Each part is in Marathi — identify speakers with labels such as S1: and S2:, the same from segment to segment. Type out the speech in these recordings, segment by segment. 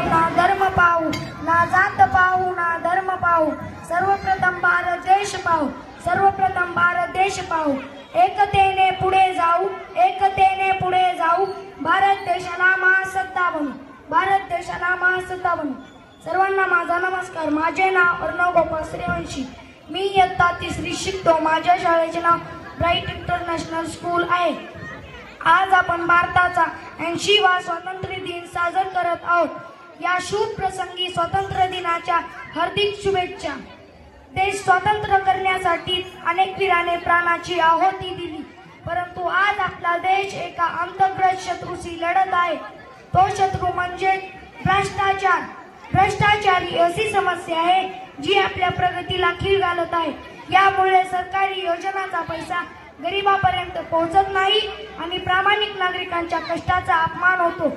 S1: ना धर्म पाहू, ना जात पाहू, ना धर्म पाहू, सर्वप्रथम भारत देश पाहू, सर्वप्रथम भारत देश पाहू. एकतेने पुढे जाऊ, एकतेने पुढे जाऊ, भारत देशाला महासत्ता बनू, भारत देशाला महासत्ता बनू. सर्वांना माझा नमस्कार. माझे नाव अर्णव गोपाळ सूर्यवंशी. मी इयत्ता 3री शिकतो. माझ्या शाळेचे नाव ब्राईट इंटरनॅशनल स्कूल आहे. आज आपण भारताचा 80वा स्वातंत्र्य दिन साजरा करत आहोत. या शुभ प्रसंगी स्वातंत्र्य दिनाच्या हार्दिक शुभेच्छा. देश स्वतंत्र करण्यासाठी अनेक वीरांनी प्राणाची आहुती दिली, परंतु आज आपला देश एका अंतर्गत शत्रूशी लढत आहे. तो शत्रू म्हणजे भ्रष्टाचार. भ्रष्टाचार ही अशी समस्या आहे जी आपल्या प्रगतीला खीळ घालत आहे. यामुळे सरकारी योजनांचा पैसा गरिबांपर्यंत पोहोचत नाही आणि प्रामाणिक नागरिकांच्या कष्टाचा अपमान होतो.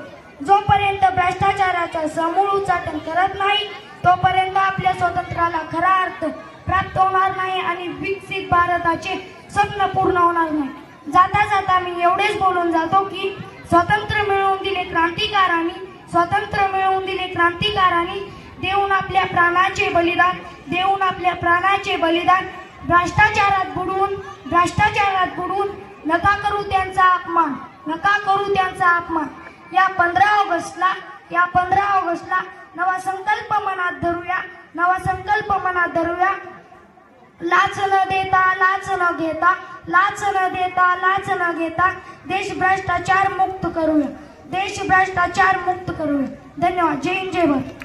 S1: जोपर्यंत भ्रष्टाचाराचा समूळ उच्चाटन करत नाही तोपर्यंत आपल्या स्वातंत्र्याला खरा अर्थ प्राप्त होणार नाही आणि विकसित भारताचे स्वप्न पूर्ण होणार नाही. जाता जाता मी एवढेच बोलून जातो की स्वातंत्र्य मिळवून दिले क्रांतिकारांनी, स्वातंत्र्य मिळवून दिले क्रांतिकारांनी, देऊन आपल्या प्राणाचे बलिदान, देऊन आपल्या प्राणाचे बलिदान. भ्रष्टाचारात बुडवून नका करू त्यांचा अपमान, नका करू त्यांचा अपमान. या 15 ऑगस्टला नवा संकल्प मनात धरूया, नवा संकल्प मनात धरूया. लाच न देता, लाच न घेता, लाच न देता, लाच न घेता, देश भ्रष्टाचार मुक्त करूया, देश भ्रष्टाचार मुक्त करूया. धन्यवाद. जय हिंद, जय भारत.